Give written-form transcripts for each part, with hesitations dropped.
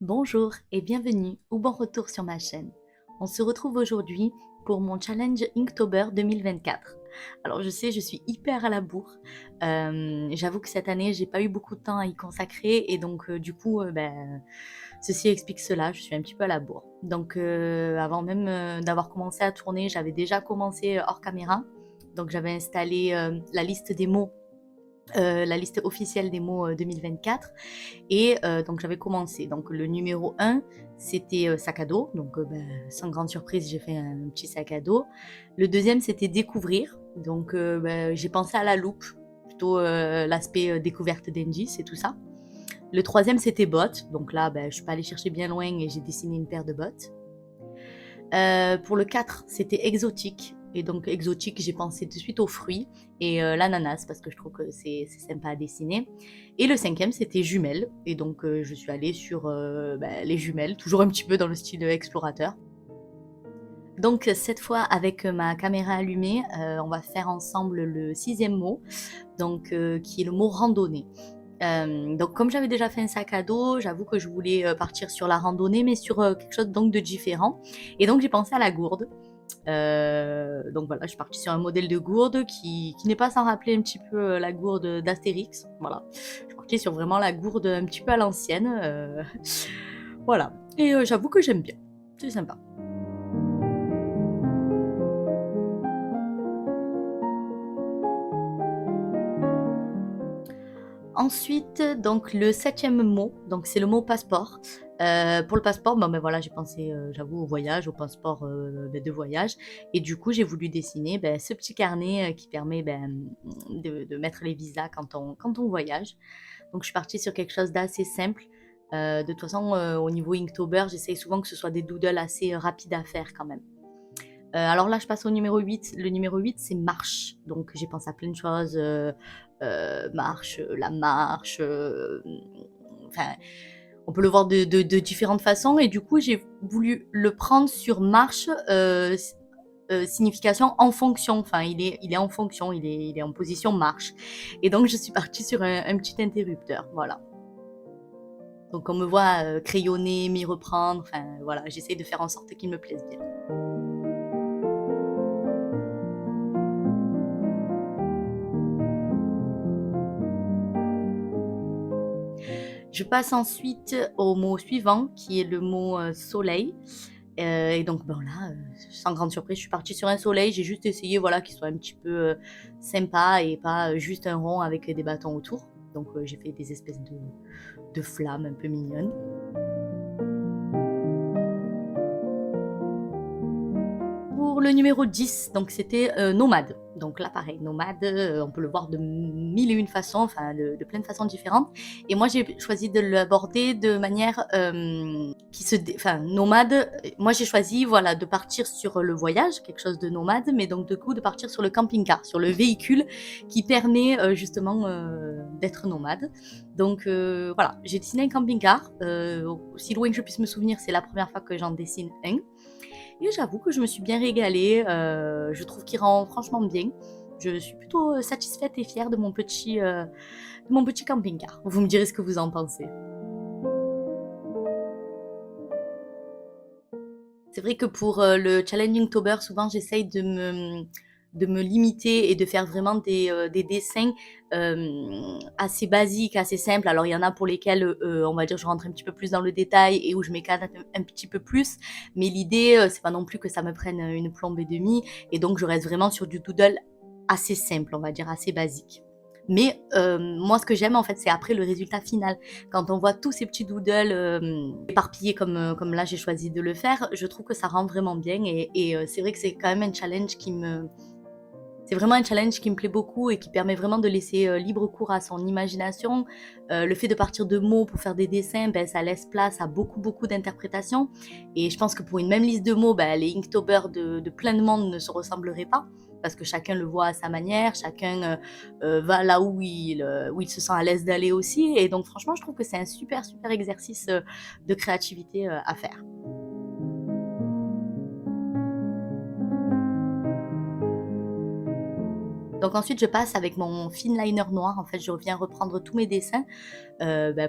Bonjour et bienvenue ou bon retour sur ma chaîne. On se retrouve aujourd'hui pour mon challenge Inktober 2024. Alors je sais, je suis hyper à la bourre. J'avoue que cette année, j'ai pas eu beaucoup de temps à y consacrer et donc du coup, ceci explique cela. Je suis un petit peu à la bourre. Donc avant même d'avoir commencé à tourner, j'avais déjà commencé hors caméra. Donc j'avais installé la liste des mots, la liste officielle des mots 2024. Et donc j'avais commencé. Donc le numéro 1, c'était sac à dos. Donc sans grande surprise, j'ai fait un petit sac à dos. Le deuxième, c'était découvrir. Donc j'ai pensé à la loupe, plutôt l'aspect découverte d'Engie, c'est tout ça. Le troisième, c'était bottes. Donc là, je ne suis pas allée chercher bien loin et j'ai dessiné une paire de bottes. Pour le 4, c'était exotique. Et donc exotique, j'ai pensé tout de suite aux fruits et l'ananas parce que je trouve que c'est sympa à dessiner. Et le cinquième, c'était jumelles. Et donc je suis allée sur les jumelles, toujours un petit peu dans le style explorateur. Donc cette fois, avec ma caméra allumée, on va faire ensemble le sixième mot, donc qui est le mot randonnée. Donc comme j'avais déjà fait un sac à dos, j'avoue que je voulais partir sur la randonnée, mais sur quelque chose donc de différent. Et donc j'ai pensé à la gourde. Donc voilà, je suis partie sur un modèle de gourde qui n'est pas sans rappeler un petit peu la gourde d'Astérix. Voilà, je suis partie sur vraiment la gourde un petit peu à l'ancienne. Voilà, et j'avoue que j'aime bien, c'est sympa. Ensuite, donc le septième mot, donc c'est le mot passeport. Pour le passeport, voilà, j'ai pensé, j'avoue, au voyage, au passeport de voyage. Et du coup, j'ai voulu dessiner ce petit carnet qui permet de mettre les visas quand on voyage. Donc, je suis partie sur quelque chose d'assez simple. De toute façon, au niveau Inktober, j'essaye souvent que ce soit des doodles assez rapides à faire quand même. Alors là, je passe au numéro 8. Le numéro 8, c'est marche. Donc, j'ai pensé à plein de choses. Marche, la marche. Enfin, on peut le voir de différentes façons. Et du coup, j'ai voulu le prendre sur marche, signification en fonction. Enfin, il est en fonction, il est en position marche. Et donc, je suis partie sur un petit interrupteur. Voilà. Donc, on me voit crayonner, m'y reprendre. Enfin, voilà, j'essaye de faire en sorte qu'il me plaise bien. Je passe ensuite au mot suivant, qui est le mot soleil. Et donc, là, sans grande surprise, je suis partie sur un soleil. J'ai juste essayé voilà, qu'il soit un petit peu sympa et pas juste un rond avec des bâtons autour. Donc, j'ai fait des espèces de flammes un peu mignonnes. Pour le numéro 10, donc c'était nomade. Donc là, pareil, nomade, on peut le voir de mille et une façons, enfin de plein de façons différentes. Et moi, j'ai choisi de l'aborder de manière enfin, nomade. Moi, j'ai choisi, voilà, de partir sur le voyage, quelque chose de nomade, mais donc de coup, de partir sur le camping-car, sur le véhicule qui permet justement d'être nomade. Donc voilà, j'ai dessiné un camping-car. Aussi loin que je puisse me souvenir, c'est la première fois que j'en dessine un. Et j'avoue que je me suis bien régalée. Je trouve qu'il rend franchement bien. Je suis plutôt satisfaite et fière de mon petit camping-car. Vous me direz ce que vous en pensez. C'est vrai que pour le challenge Inktober, souvent j'essaye de me limiter et de faire vraiment des dessins assez basiques, assez simples. Alors il y en a pour lesquels, on va dire, je rentre un petit peu plus dans le détail et où je m'éclate un petit peu plus. Mais l'idée, c'est pas non plus que ça me prenne une plombe et demie. Et donc je reste vraiment sur du doodle assez simple, on va dire, assez basique. Mais moi, ce que j'aime, en fait, c'est après le résultat final. Quand on voit tous ces petits doodles éparpillés comme là, j'ai choisi de le faire, je trouve que ça rend vraiment bien. Et c'est vrai que c'est quand même un challenge c'est vraiment un challenge qui me plaît beaucoup et qui permet vraiment de laisser libre cours à son imagination. Le fait de partir de mots pour faire des dessins, ça laisse place à beaucoup, beaucoup d'interprétations. Et je pense que pour une même liste de mots, les Inktober de plein de monde ne se ressembleraient pas parce que chacun le voit à sa manière, chacun va là où il se sent à l'aise d'aller aussi. Et donc franchement, je trouve que c'est un super, super exercice de créativité à faire. Donc ensuite, je passe avec mon fineliner noir. En fait, je viens reprendre tous mes dessins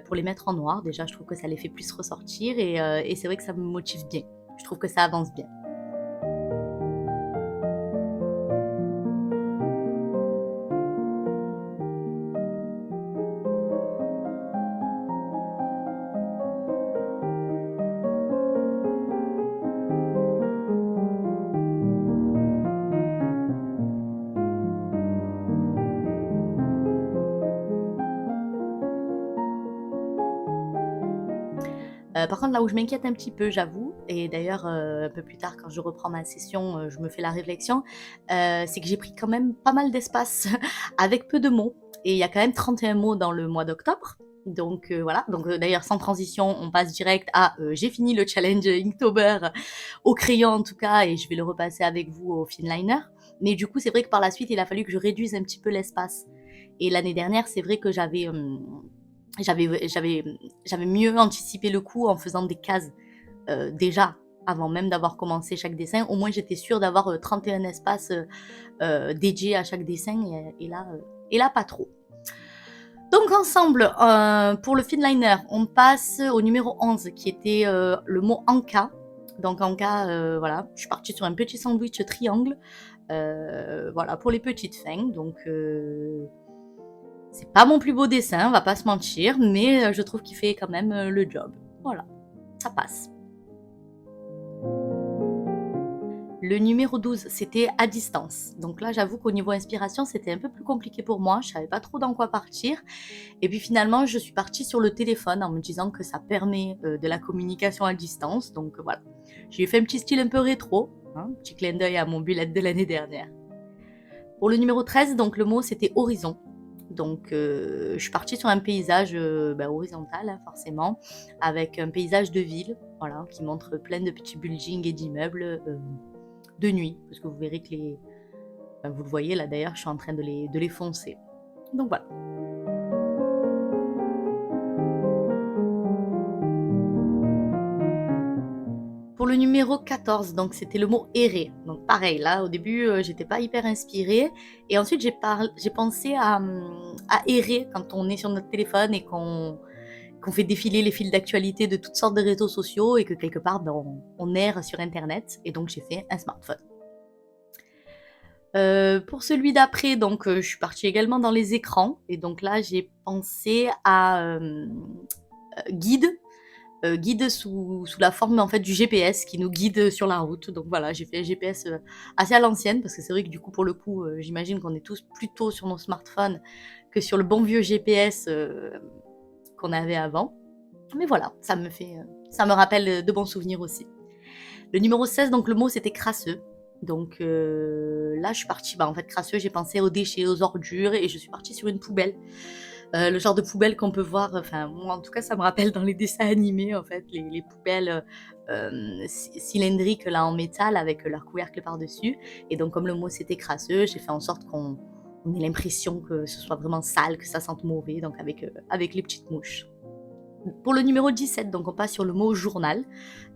pour les mettre en noir. Déjà, je trouve que ça les fait plus ressortir et c'est vrai que ça me motive bien. Je trouve que ça avance bien. Par contre, là où je m'inquiète un petit peu, j'avoue, et d'ailleurs, un peu plus tard, quand je reprends ma session, je me fais la réflexion, c'est que j'ai pris quand même pas mal d'espace avec peu de mots. Et il y a quand même 31 mots dans le mois d'octobre. Donc voilà, donc d'ailleurs, sans transition, on passe direct à j'ai fini le challenge Inktober au crayon en tout cas, et je vais le repasser avec vous au fineliner. Mais du coup, c'est vrai que par la suite, il a fallu que je réduise un petit peu l'espace. Et l'année dernière, c'est vrai que j'avais mieux anticipé le coup en faisant des cases déjà avant même d'avoir commencé chaque dessin. Au moins, j'étais sûre d'avoir 31 espaces dédiés à chaque dessin et là, pas trop. Donc ensemble, pour le fineliner, on passe au numéro 11 qui était le mot Anka. Donc Anka, voilà, je suis partie sur un petit sandwich triangle, voilà, pour les petites fins. Donc c'est pas mon plus beau dessin, on va pas se mentir, mais je trouve qu'il fait quand même le job. Voilà, ça passe. Le numéro 12, c'était à distance. Donc là, j'avoue qu'au niveau inspiration, c'était un peu plus compliqué pour moi. Je savais pas trop dans quoi partir. Et puis finalement, je suis partie sur le téléphone en me disant que ça permet de la communication à distance. Donc voilà, j'ai fait un petit style un peu rétro, hein, petit clin d'œil à mon bullet de l'année dernière. Pour le numéro 13, donc le mot c'était horizon. Donc je suis partie sur un paysage horizontal, hein, forcément, avec un paysage de ville, voilà, qui montre plein de petits buildings et d'immeubles de nuit, parce que vous verrez que vous le voyez là d'ailleurs, je suis en train de les foncer. Donc voilà. Pour le numéro 14, donc c'était le mot errer. Donc pareil, là au début j'étais pas hyper inspirée. Et ensuite j'ai pensé à errer quand on est sur notre téléphone et qu'on fait défiler les fils d'actualité de toutes sortes de réseaux sociaux et que quelque part on erre sur internet. Et donc j'ai fait un smartphone. Pour celui d'après, donc je suis partie également dans les écrans. Et donc là j'ai pensé à guide. Guide sous la forme en fait du GPS qui nous guide sur la route. Donc voilà, j'ai fait un GPS assez à l'ancienne parce que c'est vrai que du coup pour le coup j'imagine qu'on est tous plutôt sur nos smartphones que sur le bon vieux GPS qu'on avait avant. Mais voilà, ça me rappelle de bons souvenirs aussi. Le numéro 16, donc le mot c'était crasseux. Donc là je suis partie, en fait crasseux, j'ai pensé aux déchets, aux ordures et je suis partie sur une poubelle. Le genre de poubelle qu'on peut voir, enfin moi en tout cas ça me rappelle dans les dessins animés en fait, les poubelles cylindriques là en métal avec leur couvercle par-dessus. Et donc comme le mot c'était crasseux, j'ai fait en sorte qu'on ait l'impression que ce soit vraiment sale, que ça sente mauvais, donc avec les petites mouches. Pour le numéro 17, donc on passe sur le mot journal.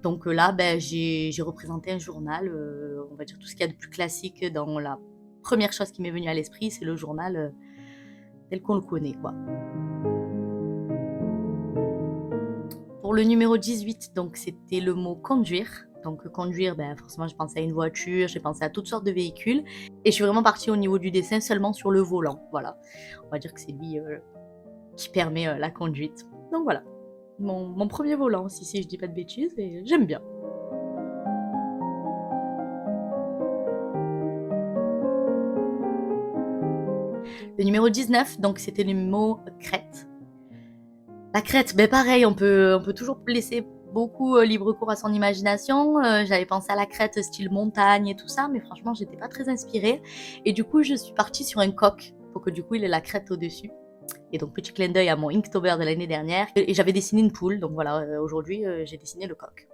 Donc là, j'ai représenté un journal, on va dire tout ce qu'il y a de plus classique dans la première chose qui m'est venue à l'esprit, c'est le journal tel qu'on le connaît, quoi. Pour le numéro 18, donc c'était le mot conduire. Donc conduire, forcément j'ai pensé à une voiture, j'ai pensé à toutes sortes de véhicules. Et je suis vraiment partie au niveau du dessin seulement sur le volant. Voilà, on va dire que c'est lui qui permet la conduite. Donc voilà, mon premier volant aussi, si je dis pas de bêtises, et j'aime bien. Le numéro 19, donc c'était le mot crête. La crête, pareil, on peut toujours laisser beaucoup libre cours à son imagination. J'avais pensé à la crête style montagne et tout ça, mais franchement, j'étais pas très inspirée. Et du coup, je suis partie sur un coq pour que du coup, il ait la crête au-dessus. Et donc, petit clin d'œil à mon Inktober de l'année dernière. Et j'avais dessiné une poule, donc voilà, aujourd'hui, j'ai dessiné le coq.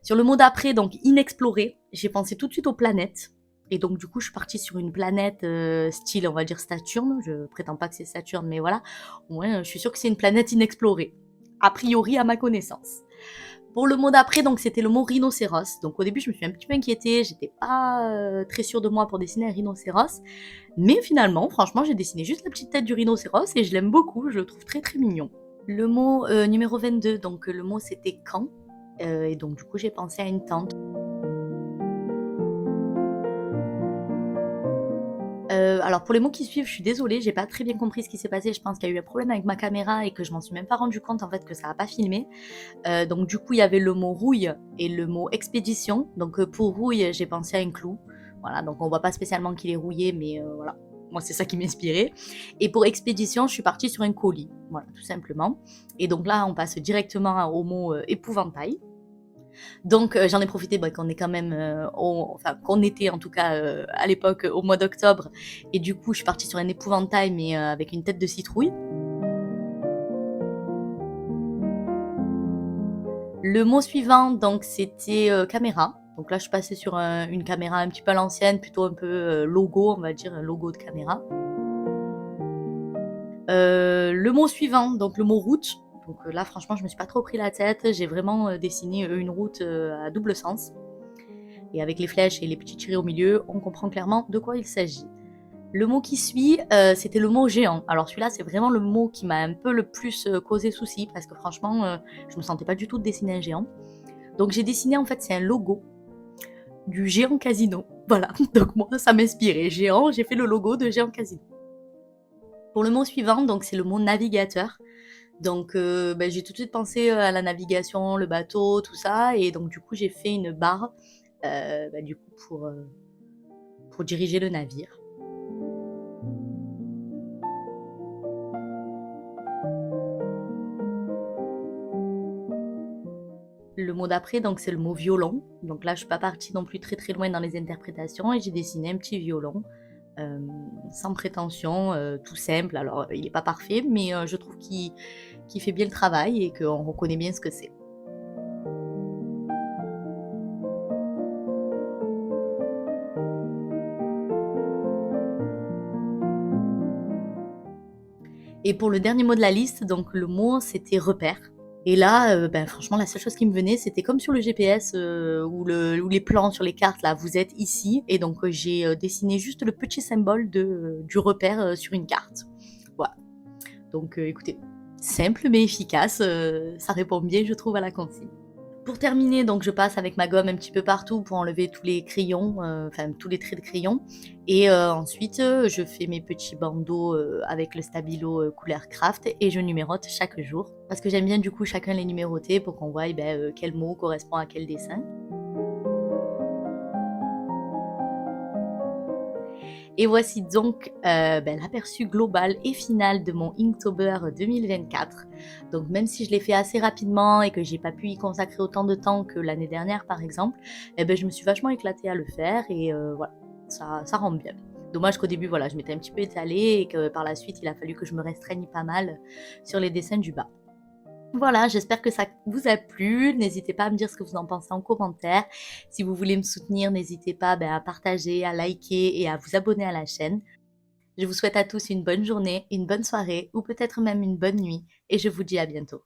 Sur le mot d'après, donc inexploré, j'ai pensé tout de suite aux planètes. Et donc, du coup, je suis partie sur une planète style, on va dire Saturne. Je prétends pas que c'est Saturne, mais voilà. Au moins, je suis sûre que c'est une planète inexplorée. a priori à ma connaissance. Pour le mot d'après, donc c'était le mot rhinocéros. Donc au début, je me suis un petit peu inquiétée, j'étais pas très sûre de moi pour dessiner un rhinocéros. Mais finalement, franchement, j'ai dessiné juste la petite tête du rhinocéros et je l'aime beaucoup, je le trouve très très mignon. Le mot numéro 22, donc le mot c'était quand. Et donc du coup, j'ai pensé à une tente. Alors pour les mots qui suivent, je suis désolée, j'ai pas très bien compris ce qui s'est passé. Je pense qu'il y a eu un problème avec ma caméra et que je m'en suis même pas rendu compte en fait que ça a pas filmé. Donc du coup, il y avait le mot rouille et le mot expédition. Donc pour rouille, j'ai pensé à un clou. Voilà, donc on voit pas spécialement qu'il est rouillé, mais voilà. Moi, c'est ça qui m'inspirait. Et pour expédition, je suis partie sur un colis. Voilà, tout simplement. Et donc là, on passe directement au mot épouvantail. Donc j'en ai profité qu'on est quand même, enfin qu'on était en tout cas à l'époque au mois d'octobre. Et du coup, je suis partie sur un épouvantail, mais avec une tête de citrouille. Le mot suivant, donc c'était caméra. Donc là, je suis passée sur une caméra un petit peu à l'ancienne, plutôt un peu logo, on va dire, un logo de caméra. Le mot suivant, donc le mot route. Donc là, franchement, je me suis pas trop pris la tête. J'ai vraiment dessiné une route à double sens. Et avec les flèches et les petits tirés au milieu, on comprend clairement de quoi il s'agit. Le mot qui suit, c'était le mot géant. Alors celui-là, c'est vraiment le mot qui m'a un peu le plus causé souci, parce que franchement, je me sentais pas du tout de dessiner un géant. Donc j'ai dessiné, en fait, c'est un logo du Géant Casino. Voilà, donc moi, ça m'inspirait. Géant, j'ai fait le logo de Géant Casino. Pour le mot suivant, donc c'est le mot navigateur. Donc j'ai tout de suite pensé à la navigation, le bateau, tout ça. Et donc du coup, j'ai fait une barre du coup, pour diriger le navire. Le mot d'après, donc c'est le mot violon. Donc là, je suis pas partie non plus très très loin dans les interprétations et j'ai dessiné un petit violon sans prétention, tout simple. Alors, il n'est pas parfait, mais je trouve qu'il fait bien le travail et qu'on reconnaît bien ce que c'est. Et pour le dernier mot de la liste, donc le mot c'était repère. Et là, franchement, la seule chose qui me venait, c'était comme sur le GPS ou les plans sur les cartes, là, vous êtes ici. Et donc, j'ai dessiné juste le petit symbole du repère sur une carte. Voilà. Donc, écoutez, simple mais efficace, ça répond bien, je trouve, à la consigne. Pour terminer, donc je passe avec ma gomme un petit peu partout pour enlever tous les crayons, enfin tous les traits de crayon. Et ensuite, je fais mes petits bandeaux avec le stabilo couleur craft et je numérote chaque jour. Parce que j'aime bien du coup chacun les numéroter pour qu'on voie quel mot correspond à quel dessin. Et voici donc l'aperçu global et final de mon Inktober 2024. Donc même si je l'ai fait assez rapidement et que j'ai pas pu y consacrer autant de temps que l'année dernière par exemple, je me suis vachement éclatée à le faire et voilà, ça rend bien. Dommage qu'au début, voilà, je m'étais un petit peu étalée et que par la suite, il a fallu que je me restreigne pas mal sur les dessins du bas. Voilà, j'espère que ça vous a plu. N'hésitez pas à me dire ce que vous en pensez en commentaire. Si vous voulez me soutenir, n'hésitez pas à partager, à liker et à vous abonner à la chaîne. Je vous souhaite à tous une bonne journée, une bonne soirée ou peut-être même une bonne nuit et je vous dis à bientôt.